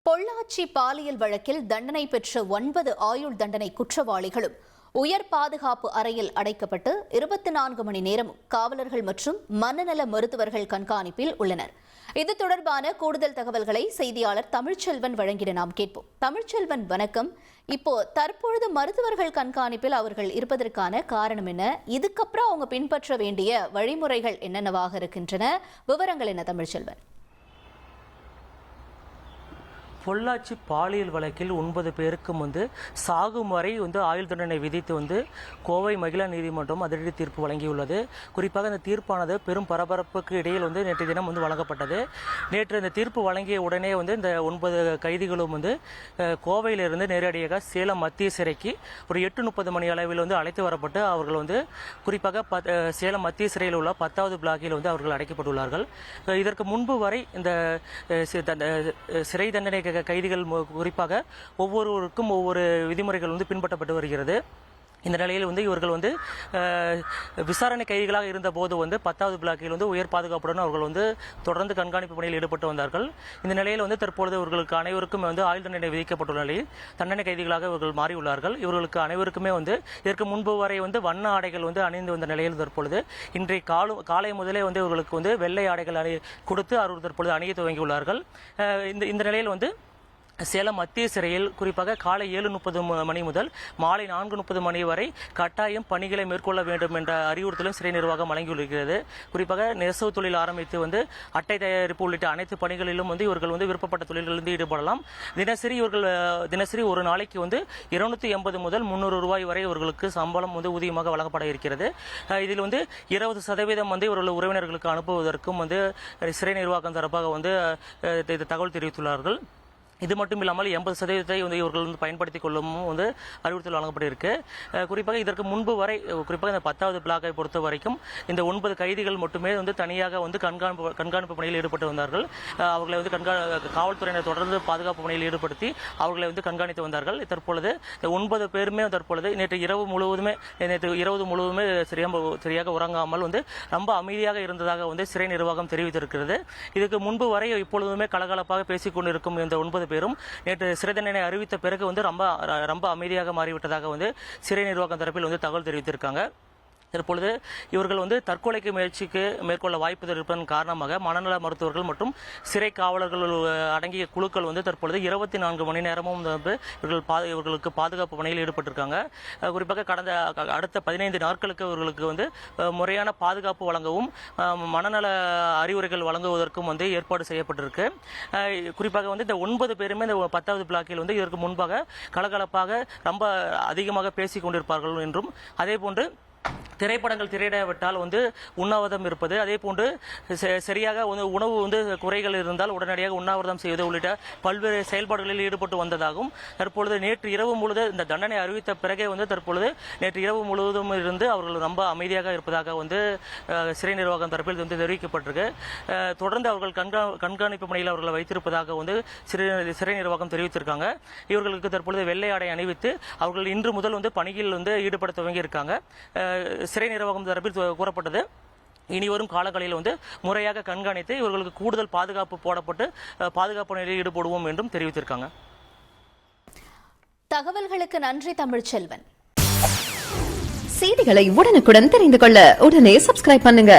பொள்ளாச்சி பாலியல் வழக்கில் தண்டனை பெற்ற 9 ஆயுள் தண்டனை குற்றவாளிகளும் உயர் பாதுகாப்பு அறையில் அடைக்கப்பட்டு 24 மணி நேரமும் காவலர்கள் மற்றும் மனநல மருத்துவர்கள் கண்காணிப்பில் உள்ளனர். இது தொடர்பான கூடுதல் தகவல்களை செய்தியாளர் தமிழ்ச்செல்வன் வழங்கிட நாம் கேட்போம். தமிழ்ச்செல்வன், வணக்கம். இப்போ தற்பொழுது மருத்துவர்கள் கண்காணிப்பில் அவர்கள் இருப்பதற்கான காரணம் என்ன? இதுக்கப்புறம் அவங்க பின்பற்ற வேண்டிய வழிமுறைகள் என்னென்னவாக இருக்கின்றன? விவரங்கள் என்ன தமிழ்ச்செல்வன்? பொள்ளாச்சி பாலியல் வழக்கில் 9 பேருக்கும் சாகும் வரை ஆயுள் தண்டனை விதித்து கோவை மகிழா நீதிமன்றம் அதிரடி தீர்ப்பு வழங்கியுள்ளது. குறிப்பாக இந்த தீர்ப்பானது பெரும் பரபரப்புக்கு இடையில் நேற்று தினம் வழங்கப்பட்டது. நேற்று இந்த தீர்ப்பு வழங்கிய உடனே இந்த 9 கைதிகளும் கோவையிலிருந்து நேரடியாக சேலம் மத்திய சிறைக்கு ஒரு 8:30 மணி அளவில் அழைத்து வரப்பட்டு அவர்கள் குறிப்பாக சேலம் மத்திய சிறையில் உள்ள 10வது பிளாக்கில் அவர்கள் அடைக்கப்பட்டுள்ளார்கள். இதற்கு முன்பு வரை இந்த சிறை தண்டனை கைதிகள் குறிப்பாக ஒவ்வொருவருக்கும் ஒவ்வொரு விதிமுறைகள் பின்பற்றப்பட்டு வருகிறது. இந்த நிலையில் இவர்கள் விசாரணை கைதிகளாக இருந்த போது 10வது பிளாக்கில் உயர் பாதுகாப்புடன் அவர்கள் தொடர்ந்து கண்காணிப்பு பணியில் ஈடுபட்டு வந்தார்கள். இந்த நிலையில் தற்பொழுது இவர்களுக்கு அனைவருக்கும் ஆயுள் தண்டனை விதிக்கப்பட்டுள்ள நிலையில் தண்டனை கைதிகளாக இவர்கள் மாறியுள்ளார்கள். இவர்களுக்கு அனைவருக்குமே இதற்கு முன்பு வரை வண்ண ஆடைகள் அணிந்து வந்த நிலையில் தற்பொழுது இன்றைய காலை முதலே இவர்களுக்கு வெள்ளை ஆடைகள் கொடுத்து அவர்கள் தற்பொழுது அணிய துவங்கியுள்ளார்கள். இந்த நிலையில் சேலம் மத்திய சிறையில் குறிப்பாக காலை 7:30 மணி முதல் மாலை 4:30 மணி வரை கட்டாயம் பணிகளை மேற்கொள்ள வேண்டும் என்ற அறிவுறுத்தலும் சிறை நிர்வாகம் வழங்கியுள்ளது. குறிப்பாக நெசவு தொழில் ஆரம்பித்து அட்டை தயாரிப்பு உள்ளிட்ட அனைத்து பணிகளிலும் இவர்கள் விருப்பப்பட்ட தொழில்களிலிருந்து ஈடுபடலாம். தினசரி ஒரு நாளைக்கு 280 முதல் 300 ரூபாய் வரை இவர்களுக்கு சம்பளம் ஊதியமாக வழங்கப்பட இருக்கிறது. இதில் 20% இவர்கள் உறவினர்களுக்கு அனுப்புவதற்கும் சிறை நிர்வாகம் தரப்பாக தகவல் தெரிவித்துள்ளார்கள். இது மட்டும் இல்லாமல் 80% இவர்கள் பயன்படுத்திக் கொள்ளும் அறிவுறுத்தல் வழங்கப்பட்டிருக்கு. குறிப்பாக இதற்கு முன்பு வரை குறிப்பாக இந்த 10வது பிளாக்கை பொறுத்த வரைக்கும் இந்த 9 கைதிகள் மட்டுமே தனியாக கண்காணிப்பு பணியில் ஈடுபட்டு வந்தார்கள். அவர்களை காவல்துறையினர் தொடர்ந்து பாதுகாப்பு பணியில் ஈடுபடுத்தி அவர்களை கண்காணித்து வந்தார்கள். தற்பொழுது இந்த 9 பேருமே தற்பொழுது நேற்று இரவு முழுவதுமே சரியாக உறங்காமல் ரொம்ப அமைதியாக இருந்ததாக சிறை நிர்வாகம் தெரிவித்திருக்கிறது. இதுக்கு முன்பு வரை இப்பொழுதுமே கலகலப்பாக பேசிக் கொண்டிருக்கும் இந்த 9 பேரும் நேற்று சிறை தண்டனை அறிவித்த பிறகு ரொம்ப அமைதியாக மாறிவிட்டதாக சிறை நிர்வாகம் தரப்பில் தகவல் தெரிவித்திருக்காங்க. தற்பொழுது இவர்கள் தற்கொலைக்கு முயற்சிக்கு மேற்கொள்ள வாய்ப்பு இருப்பதன் காரணமாக மனநல மருத்துவர்கள் மற்றும் சிறை காவலர்கள் அடங்கிய குழுக்கள் தற்பொழுது 24 மணி நேரமும் இவர்களுக்கு பாதுகாப்பு பணியில் ஈடுபட்டிருக்காங்க. குறிப்பாக அடுத்த 15 நாட்களுக்கு இவர்களுக்கு முறையான பாதுகாப்பு வழங்கவும் மனநல அறிவுரைகள் வழங்குவதற்கும் ஏற்பாடு செய்யப்பட்டிருக்கு. குறிப்பாக இந்த 9 பேருமே இந்த 10வது பிளாக்கில் இதற்கு முன்பாக கலகலப்பாக ரொம்ப அதிகமாக பேசிக் கொண்டிருப்பார்கள் என்றும் அதேபோன்று திரைப்படங்கள் திரையிடவிட்டால் உண்ணாவிரதம் இருப்பது, அதே போன்று சரியாக உணவு குறைகள் இருந்தால் உடனடியாக உண்ணாவிரதம் செய்வது உள்ளிட்ட பல்வேறு செயல்பாடுகளில் ஈடுபட்டு வந்ததாகவும் தற்பொழுது நேற்று இரவு முழுவதும் இந்த தண்டனை அறிவித்த பிறகே தற்பொழுது நேற்று இரவு முழுவதும் இருந்து அவர்கள் ரொம்ப அமைதியாக இருப்பதாக சிறை நிர்வாகம் தரப்பில் தெரிவிக்கப்பட்டிருக்கு. தொடர்ந்து அவர்கள் கண்காணிப்பு பணியில் அவர்களை வைத்திருப்பதாக சிறை நிர்வாகம் தெரிவித்திருக்காங்க. இவர்களுக்கு தற்பொழுது வெள்ளை ஆடை அணிவித்து அவர்கள் இன்று முதல் பணியில் ஈடுபட துவங்கி இருக்காங்க. சிறை நிர்வாகம் தரப்பில் கூறப்பட்டது இனி வரும் காலங்களில் முறையாக கண்காணித்து இவர்களுக்கு கூடுதல் பாதுகாப்பு போடப்பட்டு பாதுகாப்பு நிலையில் ஈடுபடுவோம் என்றும் தெரிவித்திருக்காங்க. தகவல்களுக்கு நன்றி தமிழ்ச்செல்வன். செய்திகளை உடனுக்குடன் தெரிந்து கொள்ள உடனே சப்ஸ்கிரைப் பண்ணுங்க.